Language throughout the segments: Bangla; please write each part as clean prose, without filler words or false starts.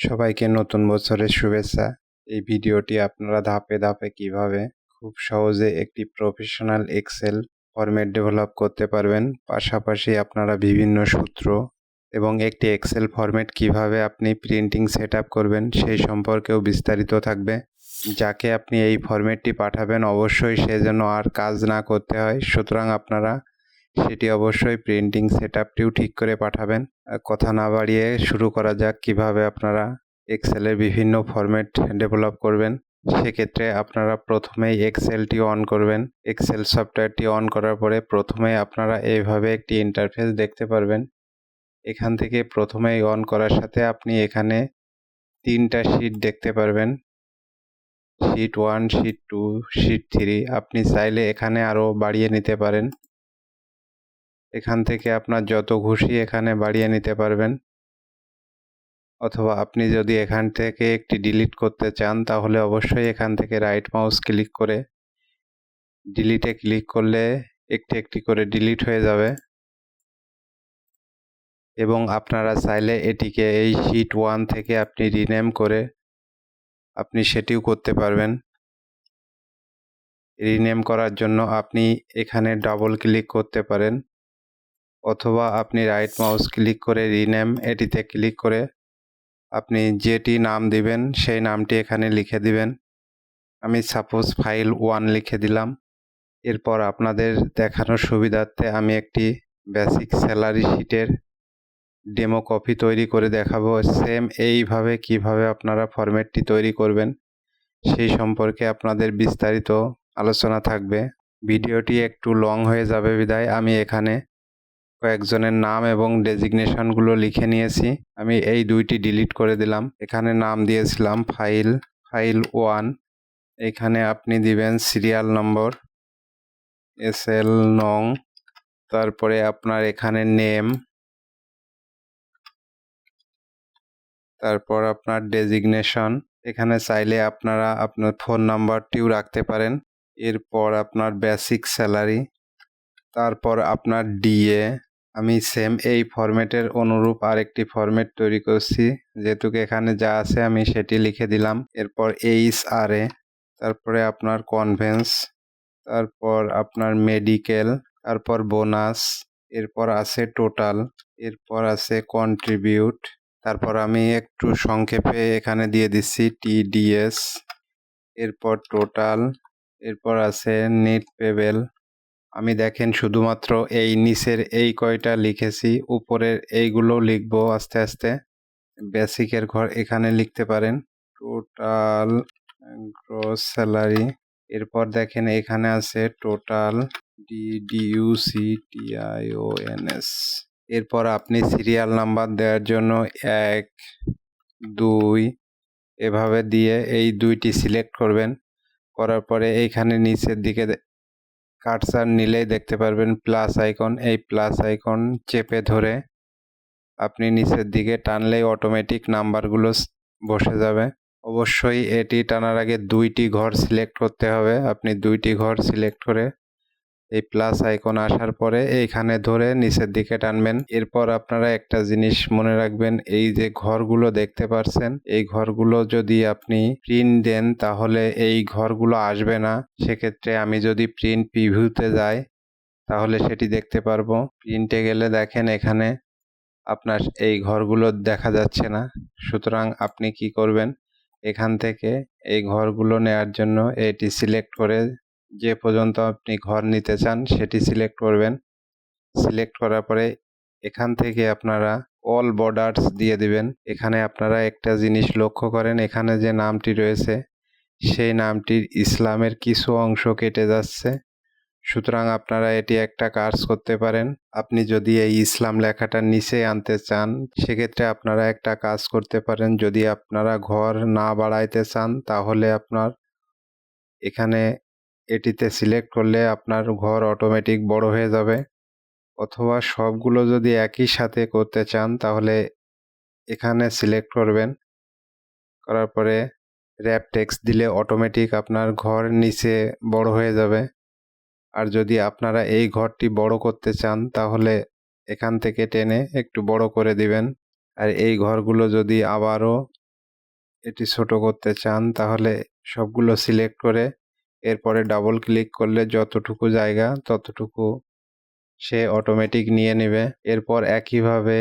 সবাইকে নতুন বছরের শুভেচ্ছা। এই ভিডিওটি আপনারা ধাপে ধাপে কিভাবে খুব সহজে একটি প্রফেশনাল এক্সেল ফরম্যাট ডেভেলপ করতে পারবেন, পাশাপাশি আপনারা বিভিন্ন সূত্র এবং একটি এক্সেল ফরম্যাট কিভাবে আপনি প্রিন্টিং সেটআপ করবেন সেই সম্পর্কেও বিস্তারিত থাকবে। যাকে আপনি এই ফরম্যাটটি পাঠাবেন অবশ্যই সে যেন আর কাজ না করতে হয়, সুতরাং আপনারা সেটি অবশ্যই প্রিন্টিং সেটআপটিও ঠিক করে পাঠাবেন। কথা না বাড়িয়ে শুরু করা যাক কিভাবে আপনারা এক্সেলের বিভিন্ন ফরম্যাট ডেভেলপ করবেন। সেক্ষেত্রে আপনারা প্রথমেই এক্সেলটি অন করবেন। এক্সেল সফটওয়্যারটি অন করার পরে প্রথমেই আপনারা এইভাবে একটি ইন্টারফেস দেখতে পারবেন। এখান থেকে প্রথমেই অন করার সাথে আপনি এখানে 3টা শীট দেখতে পারবেন, শীট 1, শীট 2, শীট 3। আপনি চাইলে এখানে আরও বাড়িয়ে নিতে পারেন। এখান থেকে আপনার যত খুশি এখানে বাড়িয়ে নিতে পারবেন, অথবা আপনি যদি এখান থেকে একটি ডিলিট করতে চান তাহলে অবশ্যই এখান থেকে রাইট মাউস ক্লিক করে ডিলিটে ক্লিক করলে একটি একটি করে ডিলিট হয়ে যাবে। এবং আপনারা চাইলে এটিকে এই শীট 1 থেকে আপনি রিনেম করে আপনি সেটিও করতে পারবেন। রিনেম করার জন্য আপনি এখানে ডাবল ক্লিক করতে পারেন, অথবা আপনি রাইট মাউস ক্লিক করে রিনেম এটিতে ক্লিক করে আপনি যেটি নাম দিবেন সেই নামটি এখানে লিখে দিবেন। আমি সাপোজ ফাইল 1 লিখে দিলাম। এরপর আপনাদের দেখানোর সুবিধার্থে আমি একটি বেসিক স্যালারি শিটের ডেমো কপি তৈরি করে দেখাবো। সেম এইভাবে কিভাবে আপনারা ফরম্যাটটি তৈরি করবেন সেই সম্পর্কে আপনাদের বিস্তারিত আলোচনা থাকবে। ভিডিওটি একটু লং হয়ে যাবে বিধায় আমি এখানে কয়েকজনের নাম এবং ডেজিগনেশনগুলো লিখে নিয়েছি। আমি এই দুইটি ডিলিট করে দিলাম। এখানে নাম দিয়েছিলাম ফাইল 1। এখানে আপনি দিবেন সিরিয়াল নম্বর SL নং, তারপরে আপনার এখানে নেম, তারপর আপনার ডেজিগনেশন। এখানে চাইলে আপনারা আপনার ফোন নাম্বারটিও রাখতে পারেন। এরপর আপনার বেসিক স্যালারি, তারপর আপনার DA। আমি সেম এই ফরম্যাটের অনুরূপ আরেকটি ফরম্যাট তৈরি করছি, যেহেতু এখানে যা আছে আমি সেটি লিখে দিলাম। এরপর HRA, তারপরে আপনার কনভেন্স, তারপর আপনার মেডিকেল, তারপর বোনাস, এরপর আছে টোটাল, এরপর আছে কন্ট্রিবিউট, তারপর আমি একটু সংক্ষেপে এখানে দিয়ে দিচ্ছি TDS, এরপর টোটাল, এরপর আছে নেট পেবেল। আমি দেখেন শুধুমাত্র এই নিচের এই কয়টা লিখেছি, উপরের এইগুলো লিখবো আস্তে আস্তে। বেসিকের ঘর এখানে লিখতে পারেন টোটাল গ্রস স্যালারি। এরপর দেখেন এখানে আছে টোটাল DDUCTIONS। এরপর আপনি সিরিয়াল নাম্বার দেওয়ার জন্য 1, 2 এভাবে দিয়ে এই দুইটি সিলেক্ট করবেন। করার পরে এইখানে নিচের দিকে কার্সার নিলেই দেখতে পারবেন প্লাস আইকন। এই প্লাস আইকন চেপে ধরে আপনি নিচের দিকে টানলেই অটোমেটিক নাম্বারগুলো বসে যাবে। অবশ্যই এটি টানার আগে 2টি ঘর সিলেক্ট করতে হবে। আপনি 2টি ঘর সিলেক্ট করে এই প্লাস আইকন আসার পরে এইখানে ধরে নিচের দিকে টানবেন। এরপর আপনারা একটা জিনিস মনে রাখবেন, এই যে ঘরগুলো দেখতে পাচ্ছেন এই ঘরগুলো যদি আপনি প্রিন্ট দেন তাহলে এই ঘরগুলো আসবে না। সেক্ষেত্রে আমি যদি প্রিন্ট প্রিভিউতে যাই তাহলে সেটি দেখতে পারবো। প্রিন্টে গেলে দেখেন এখানে আপনার এই ঘরগুলো দেখা যাচ্ছে না। সুতরাং আপনি কি করবেন, এখান থেকে এই ঘরগুলো নেয়ার জন্য এটি সিলেক্ট করে যে পর্যন্ত আপনি ঘর নিতে চান সেটি সিলেক্ট করবেন। সিলেক্ট করার পরে এখান থেকে আপনারা অল বর্ডার্স দিয়ে দিবেন। এখানে আপনারা একটা জিনিস লক্ষ্য করেন, এখানে যে নামটি রয়েছে সেই নামটির ইসলামের কিছু অংশ কেটে যাচ্ছে। সুতরাং আপনারা এটি একটা কাজ করতে পারেন। আপনি যদি এই ইসলাম লেখাটা নিচে আনতে চান সেক্ষেত্রে আপনারা একটা কাজ করতে পারেন। যদি আপনারা ঘর না বাড়াইতে চান তাহলে আপনার এখানে এটিতে সিলেক্ট করলে আপনার ঘর অটোমেটিক বড় হয়ে যাবে। অথবা সবগুলো যদি একই সাথে করতে চান তাহলে এখানে সিলেক্ট করবেন, করার পরে র্যাপ টেক্সট দিলে অটোমেটিক আপনার ঘর নিচে বড় হয়ে যাবে। আর যদি আপনারা এই ঘরটি বড় করতে চান তাহলে এখান থেকে টেনে একটু বড় করে দিবেন। আর এই ঘরগুলো যদি আবারও এটি ছোট করতে চান তাহলে সবগুলো সিলেক্ট করে এরপরে ডাবল ক্লিক করলে যতটুকু জায়গা ততটুকু সে অটোমেটিক নিয়ে নেবে। এরপর একইভাবে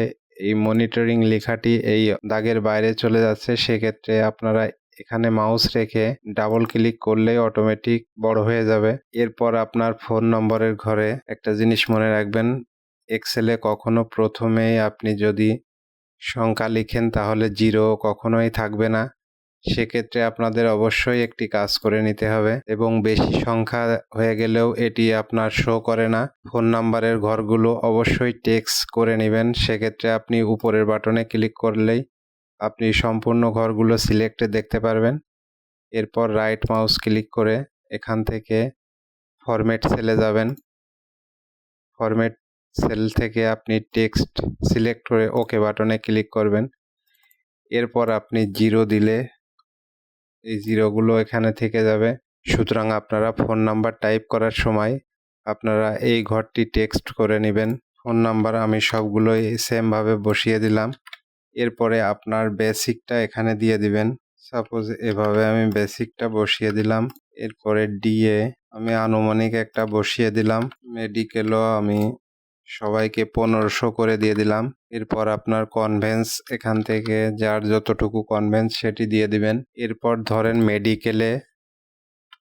এই মনিটরিং লেখাটি এই দাগের বাইরে চলে যাচ্ছে, সেক্ষেত্রে আপনারা এখানে মাউস রেখে ডাবল ক্লিক করলেই অটোমেটিক বড় হয়ে যাবে। এরপর আপনার ফোন নম্বরের ঘরে একটা জিনিস মনে রাখবেন, এক্সেলে কখনো প্রথমেই আপনি যদি সংখ্যা লিখেন তাহলে 0 কখনোই থাকবে না। সেক্ষেত্রে আপনাদের অবশ্যই একটি কাজ করে নিতে হবে এবং বেশি সংখ্যা হয়ে গেলেও এটি আপনার শো করে না। ফোন নাম্বারের ঘরগুলো অবশ্যই টেক্সট করে নেবেন, সেক্ষেত্রে আপনি উপরের বাটনে ক্লিক করলেই আপনি সম্পূর্ণ ঘরগুলো সিলেক্টে দেখতে পারবেন। এরপর রাইট মাউস ক্লিক করে এখান থেকে ফরম্যাট সেলে যাবেন। ফরম্যাট সেল থেকে আপনি টেক্সট সিলেক্ট করে ওকে বাটনে ক্লিক করবেন। এরপর আপনি 0 দিলে এই জিরোগুলো এখানে থেকে যাবে। সুতরাং আপনারা ফোন নাম্বার টাইপ করার সময় আপনারা এই ঘরটি টেক্সট করে নেবেন। ফোন নাম্বার আমি সবগুলোই সেমভাবে বসিয়ে দিলাম। এরপরে আপনার বেসিকটা এখানে দিয়ে দিবেন। সাপোজ এভাবে আমি বেসিকটা বসিয়ে দিলাম। এরপরে ডিএ আমি আনুমানিক একটা বসিয়ে দিলাম। মেডিকেলও আমি সবাইকে 1500 করে দিয়ে দিলাম। এরপর আপনার কনভেন্স এখান থেকে যার যতটুকু কনভেন্স সেটি দিয়ে দিবেন। এরপর ধরেন মেডিকেলে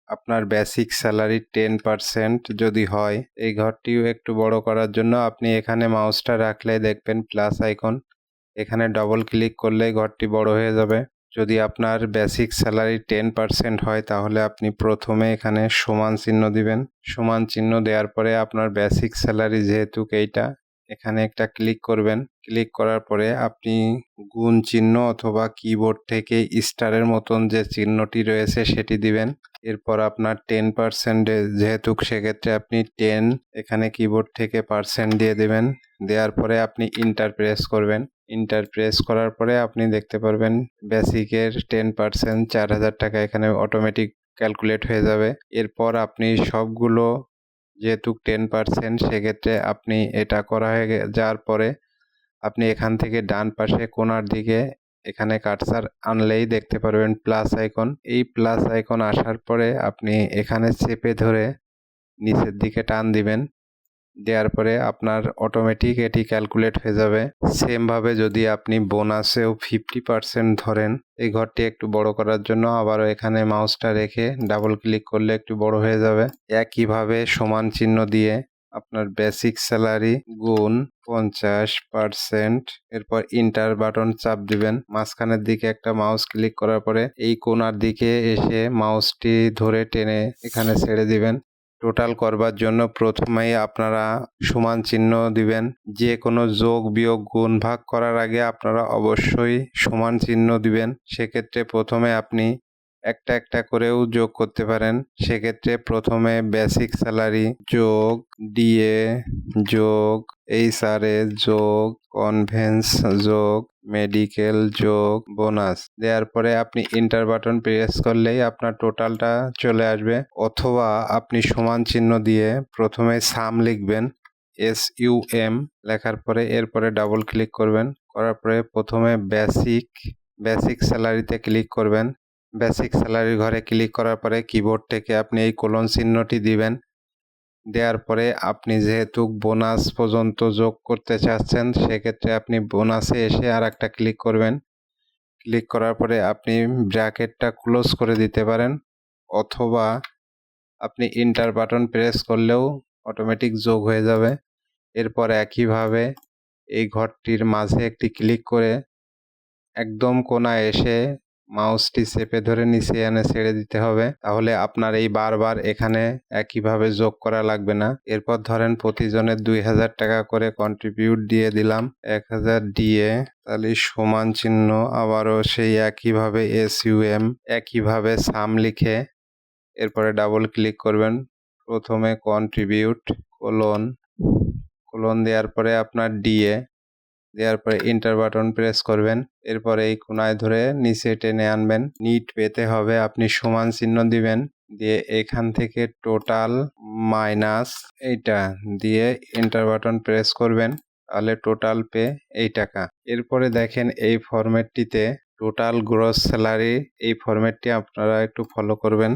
আপনার বেসিক স্যালারি 10% যদি হয়, এই ঘরটিও একটু বড় করার জন্য আপনি এখানে মাউসটা রাখলে দেখবেন প্লাস আইকন, এখানে ডবল ক্লিক করলেই ঘরটি বড় হয়ে যাবে। যদি আপনার বেসিক স্যালারি 10% হয় তাহলে আপনি প্রথমে এখানে সমান চিহ্ন দিবেন। সমান চিহ্ন দেওয়ার পরে আপনার বেসিক স্যালারি যেহেতু এইটা, এখানে একটা ক্লিক করবেন। ক্লিক করার পরে আপনি গুণ চিহ্ন অথবা কিবোর্ড থেকে স্টারের মতন যে চিহ্নটি রয়েছে সেটি দিবেন। এরপর আপনার 10% যেহেতু সেক্ষেত্রে আপনি 10 এখানে কিবোর্ড থেকে পার্সেন্ট দিয়ে দেবেন। দেওয়ার পরে আপনি ইন্টার প্রেস করবেন। ইন্টার প্রেস করার পরে আপনি দেখতে পারবেন বেসিকের 10% 4000 টাকা এখানে অটোমেটিক ক্যালকুলেট হয়ে যাবে। এরপর আপনি সবগুলো যেহেতু 10% সেক্ষেত্রে আপনি এটা করা হয়ে যাওয়ার পরে আপনি এখান থেকে ডান পাশে কোণার দিকে এখানে কার্সার আনলেই দেখতে পারবেন প্লাস আইকন। এই প্লাস আইকন আসার পরে আপনি এখানে চেপে ধরে নিচের দিকে টান দিবেন। দেওয়ার পরে আপনার অটোমেটিক এটি ক্যালকুলেট হয়ে যাবে। সেমভাবে যদি আপনি বোনাসেও 50% ধরেন, এই ঘরটি একটু বড় করার জন্য আবারও এখানে মাউসটা রেখে ডাবল ক্লিক করলে একটু বড় হয়ে যাবে। একইভাবে সমান চিহ্ন দিয়ে আপনার বেসিক স্যালারি গুণ 50%, এরপর ইন্টার বাটন চাপ দিবেন। মাঝখানের দিকে একটা মাউস ক্লিক করার পরে এই কোণার দিকে এসে মাউসটি ধরে টেনে এখানে ছেড়ে দিবেন। টোটাল করবার জন্য প্রথমেই আপনারা সমান চিহ্ন দিবেন। যে কোনো যোগ বিয়োগ গুণ ভাগ করার আগে আপনারা অবশ্যই সমান চিহ্ন দিবেন। সেক্ষেত্রে প্রথমে আপনি একটা একটা করেও যোগ করতে পারেন। সেক্ষেত্রে প্রথমে বেসিক স্যালারি যোগ ডিএ যোগ এইচআরএ যোগ কনভেন্স যোগ মেডিকেল যোগ বোনাস দেওয়ার পরে আপনি ইন্টার বাটন প্রেস করলেই আপনার টোটালটা চলে আসবে। অথবা আপনি সমান চিহ্ন দিয়ে প্রথমে সাম লিখবেন, SUM লেখার পরে এরপরে ডাবল ক্লিক করবেন। করার পরে প্রথমে বেসিক স্যালারিতে ক্লিক করবেন। বেসিক স্যালারি ঘরে ক্লিক করার পরে কিবোর্ড থেকে আপনি এই কোলন চিহ্নটি দিবেন। দেওয়ার পরে আপনি যেহেতু বোনাস পর্যন্ত যোগ করতে চাচ্ছেন, সেক্ষেত্রে আপনি বোনাসে এসে আর একটা ক্লিক করবেন। ক্লিক করার পরে আপনি ব্র্যাকেটটা ক্লোজ করে দিতে পারেন, অথবা আপনি ইন্টার বাটন প্রেস করলেও অটোমেটিক যোগ হয়ে যাবে। এরপর একইভাবে এই ঘরটির মাঝে একটি ক্লিক করে একদম কোণায় এসে মাউসটি চেপে ধরে নিচে এনে ছেড়ে দিতে হবে। তাহলে আপনার এই বারবার এখানে একইভাবে যোগ করা লাগবে না। এরপর ধরেন প্রতিজনের 2000 টাকা করে কন্ট্রিবিউট দিয়ে দিলাম, 1000 দিয়ে তাহলে সমান চিহ্ন আবারও সেই একইভাবে SUM একইভাবে সাম লিখে এরপরে ডাবল ক্লিক করবেন। প্রথমে কন্ট্রিবিউট কোলন দেওয়ার পরে আপনার ডিএ দেওয়ার পরে ইন্টার বাটন প্রেস করবেন। এরপরে এই কোণায় ধরে নিচে টেনে আনবেন। নিট পেতে হবে আপনি সমান চিহ্ন দিবেন, দিয়ে এখান থেকে টোটাল মাইনাস এইটা দিয়ে ইন্টার বাটন প্রেস করবেন, তাহলে টোটাল পে এই টাকা। এরপরে দেখেন এই ফরম্যাটটিতে টোটাল গ্রস স্যালারি এই ফরম্যাটটি আপনারা একটু ফলো করবেন।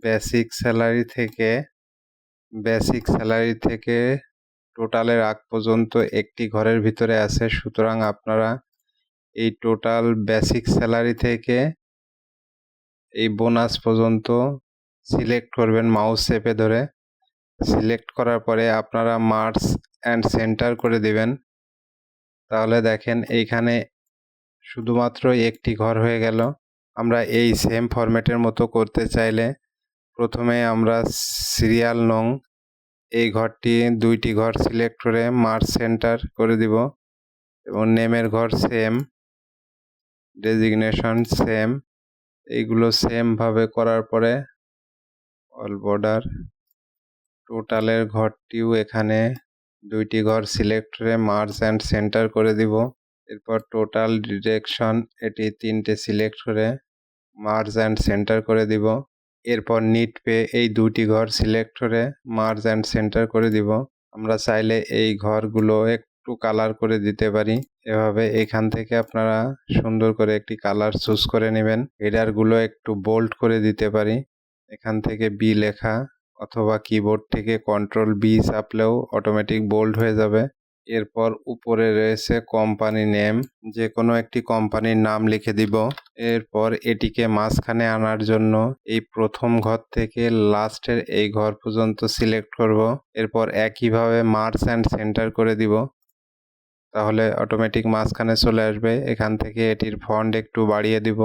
বেসিক স্যালারি থেকে টোটালের আগ পর্যন্ত একটি ঘরের ভিতরে আছে, সুতরাং আপনারা এই টোটাল বেসিক স্যালারি থেকে এই বোনাস পর্যন্ত সিলেক্ট করবেন মাউস চেপে ধরে। সিলেক্ট করার পরে আপনারা মার্জ অ্যান্ড সেন্টার করে দিবেন। তাহলে দেখেন এইখানে শুধুমাত্র একটি ঘর হয়ে গেল। আমরা এই সেম ফরম্যাটের মতো করতে চাইলে প্রথমে আমরা সিরিয়াল নং এই ঘরটি 2টি ঘর সিলেক্ট করে মার্জ সেন্টার করে দিব এবং নেমের ঘর সেম, ডেজিগনেশন সেম, এইগুলো সেমভাবে করার পরে অল বর্ডার টোটালের ঘরটিও এখানে 2টি ঘর সিলেক্ট করে মার্জ অ্যান্ড সেন্টার করে দিব। এরপর টোটাল ডিরেকশন এটি 3টে সিলেক্ট করে মার্জ অ্যান্ড সেন্টার করে দিব। এরপর নিট পে এই 2টি ঘর সিলেক্ট করে মার্জ অ্যান্ড সেন্টার করে দিব। আমরা চাইলে এই ঘরগুলো একটু কালার করে দিতে পারি। এভাবে এখান থেকে আপনারা সুন্দর করে একটি কালার চুজ করে নেবেন। হেডারগুলো একটু বোল্ড করে দিতে পারি। এখান থেকে বি লেখা অথবা কিবোর্ড থেকে কন্ট্রোল বি চাপলেও অটোমেটিক বোল্ড হয়ে যাবে। এরপর উপরে রয়েছে কোম্পানি নেম, যে কোনো একটি কোম্পানির নাম লিখে দিব। এরপর এটিকে মাঝখানে আনার জন্য এই প্রথম ঘর থেকে লাস্টের এই ঘর পর্যন্ত সিলেক্ট করব। এরপর একইভাবে মার্জ অ্যান্ড সেন্টার করে দিব, তাহলে অটোমেটিক মাঝখানে চলে আসবে। এখান থেকে এটির ফন্ট একটু বাড়িয়ে দিব,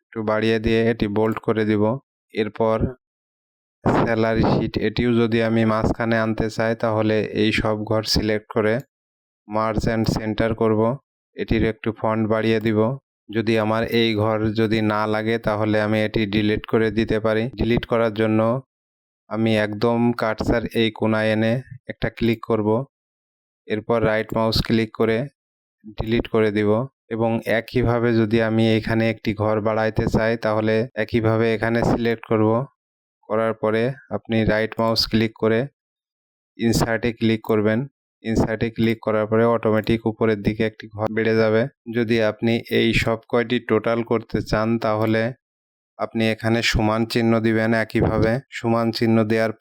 একটু বাড়িয়ে দিয়ে এটি বোল্ড করে দিব। এরপর স্যালারি শিট এটিও যদি আমি মাঝখানে আনতে চাই তাহলে এই সব ঘর সিলেক্ট করে মার্জ অ্যান্ড সেন্টার করব। এটির একটু ফন্ট বাড়িয়ে দিব। যদি আমার এই ঘর যদি না লাগে তাহলে আমি এটি ডিলিট করে দিতে পারি। ডিলিট করার জন্য আমি একদম কার্সার এই কোণায় এনে একটা ক্লিক করব। এরপর রাইট মাউস ক্লিক করে ডিলিট করে দিব। এবং একইভাবে যদি আমি এখানে একটি ঘর বাড়াইতে চাই তাহলে একইভাবে এখানে সিলেক্ট করব। করার পরে আপনি রাইট মাউস ক্লিক করে ইনসার্টে ক্লিক করবেন। ইনসার্টে ক্লিক করার পরে অটোমেটিক উপরের দিকে একটি ঘর বেড়ে যাবে। যদি আপনি এই সব কয়টি টোটাল করতে চান তাহলে আপনি এখানে সমান চিহ্ন দিবেন। একইভাবে সমান চিহ্ন দেওয়ার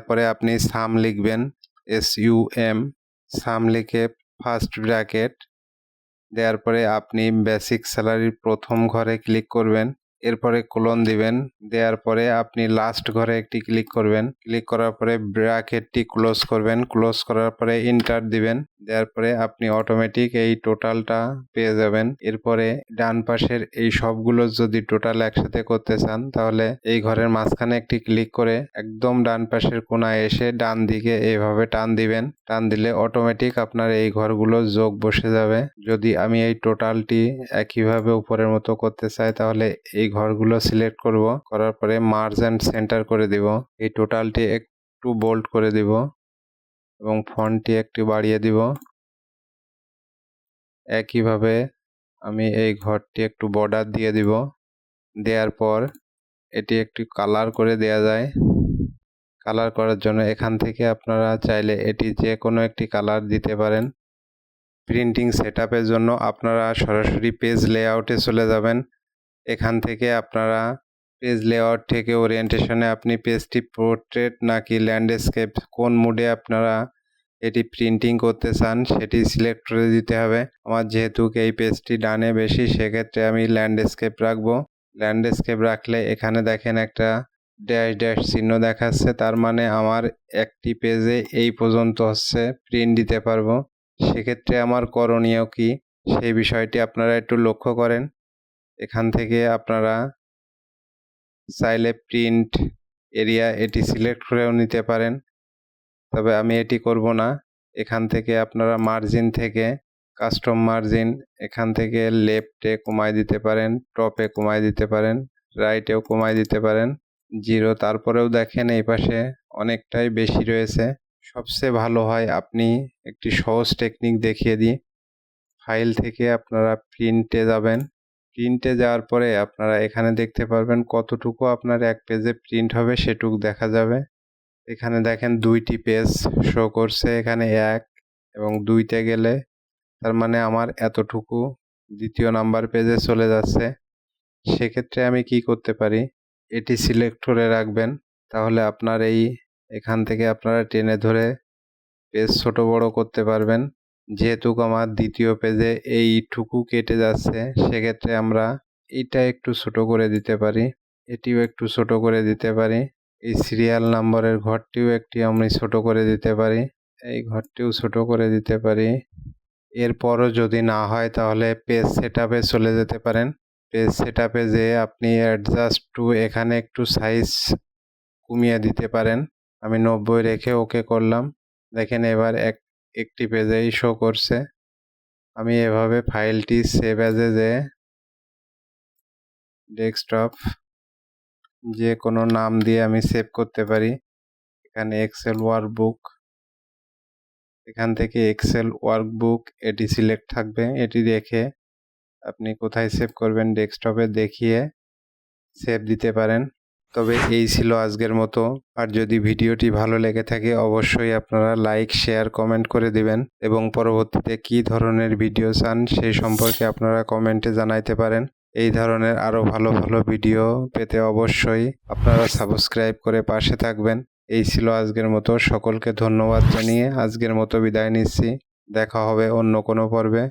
পরে আপনি সাম লিখবেন, SUM, সাম লিখে ফার্স্ট ব্র্যাকেট দেওয়ার পরে আপনি বেসিক স্যালারির প্রথম ঘরে ক্লিক করবেন। এরপরে কোলন দিবেন, দেওয়ার পরে আপনি লাস্ট ঘরে একটি ক্লিক করবেন। ক্লিক করার পরে ব্র্যাকেটটি ক্লোজ করবেন। ক্লোজ করার পরে ইন্টার দিবেন। দেওয়ার পরে আপনি অটোমেটিক এই টোটালটা পেয়ে যাবেন। এরপরে ডান পাশের এই সবগুলো যদি টোটাল একসাথে করতে চান তাহলে এই ঘরের মাঝখানে একটি ক্লিক করে একদম ডান পাশের কোণায় এসে ডান দিকে এইভাবে টান দিবেন। টান দিলে অটোমেটিক আপনার এই ঘরগুলো যোগ বসে যাবে। যদি আমি এই টোটালটি একইভাবে উপরের মতো করতে চাই তাহলে এই ঘরগুলো সিলেক্ট করব। করার পরে মার্জ অ্যান্ড সেন্টার করে দিব। এই টোটালটি একটু বোল্ড করে দিব এবং ফন্টটি একটু বাড়িয়ে দিব। একইভাবে আমি এই ঘরটি একটু বর্ডার দিয়ে দিব। দেওয়ার পর এটি একটু কালার করে দেয়া যায়। কালার করার জন্য এখান থেকে আপনারা চাইলে এটি যে কোনো একটি কালার দিতে পারেন। প্রিন্টিং সেটআপের জন্য আপনারা সরাসরি পেজ লেআউটে চলে যাবেন। এখান থেকে আপনারা পেজ লেআউট থেকে ওরিয়েন্টেশনে আপনি পেজটি পোর্ট্রেট নাকি ল্যান্ডস্কেপ কোন মুডে আপনারা এটি প্রিন্টিং করতে চান সেটি সিলেক্ট করে দিতে হবে। আমার যেহেতু এই পেজটি ডানে বেশি সেক্ষেত্রে আমি ল্যান্ডস্কেপ রাখবো। ল্যান্ডস্কেপ রাখলে এখানে দেখেন একটা ড্যাশ ড্যাশ চিহ্ন দেখাচ্ছে, তার মানে আমার একটি পেজে এই পর্যন্ত প্রিন্ট দিতে পারবো। সেক্ষেত্রে আমার করণীয় কি সেই বিষয়টি আপনারা একটু লক্ষ্য করেন। এখান থেকে আপনারা চাইলে প্রিন্ট এরিয়া এটি সিলেক্ট করেও নিতে পারেন, তবে আমি এটি করব না। এখান থেকে আপনারা মার্জিন থেকে কাস্টম মার্জিন এখান থেকে লেফটে কমায় দিতে পারেন, টপে কমায় দিতে পারেন, রাইটেও কমায় দিতে পারেন 0। তারপরেও দেখেন এই পাশে অনেকটাই বেশি রয়েছে। সবচেয়ে ভালো হয় আপনি একটি সহজ টেকনিক দেখিয়ে দিই। ফাইল থেকে আপনারা প্রিন্টে যাবেন। প্রিন্টে যাওয়ার পরে আপনারা এখানে দেখতে পারবেন কতটুকু আপনার এক পেজে প্রিন্ট হবে সেটুকু দেখা যাবে। এখানে দেখেন 2টি পেজ শো করছে, এখানে 1 এবং 2তে গেলে তার মানে আমার এতটুকু দ্বিতীয় নাম্বার পেজে চলে যাচ্ছে। সেক্ষেত্রে আমি কি করতে পারি, এটি সিলেক্ট করে রাখবেন। তাহলে আপনার এখান থেকে আপনারা টেনে ধরে পেজ ছোট বড় করতে পারবেন। যেহেতু আমার দ্বিতীয় পেজে এইটুকু কেটে যাচ্ছে, সেক্ষেত্রে আমরা এটা একটু ছোট করে দিতে পারি, এটিও একটু ছোট করে দিতে পারি। এই সিরিয়াল নম্বরের ঘরটিও আমি ছোট করে দিতে পারি, এই ঘরটিও ছোট করে দিতে পারি। এরপরও যদি না হয় তাহলে পেজ সেটআপে চলে যেতে পারেন। পেজ সেটআপে যেয়ে আপনি অ্যাডজাস্ট টু এখানে একটু সাইজ কমিয়ে দিতে পারেন। আমি 90 রেখে ওকে করলাম। দেখেন এবার একটি পেজেই শো করছে। আমি এভাবে ফাইলটি সেভ অ্যাজে যেয়ে ডেস্কটপ যে কোনো নাম দিয়ে আমি সেভ করতে পারি। এখানে এক্সেল ওয়ার্কবুক, এখান থেকে এক্সেল ওয়ার্কবুক এটি সিলেক্ট থাকবে। এটি রেখে আপনি কোথায় সেভ করবেন ডেস্কটপে দেখিয়ে সেভ দিতে পারেন। তবে এই ছিল আজকের মতো। আর যদি ভিডিওটি ভালো লেগে থাকে অবশ্যই আপনারা লাইক, শেয়ার, কমেন্ট করে দিবেন এবং পরবর্তীতে কী ধরনের ভিডিও চান সেই সম্পর্কে আপনারা কমেন্টে জানাইতে পারেন। এই ধরনের আরও ভালো ভালো ভিডিও পেতে অবশ্যই আপনারা সাবস্ক্রাইব করে পাশে থাকবেন। এই ছিল আজকের মতো। সকলকে ধন্যবাদ জানিয়ে আজকের মতো বিদায় নিচ্ছি। দেখা হবে অন্য কোনো পর্বে।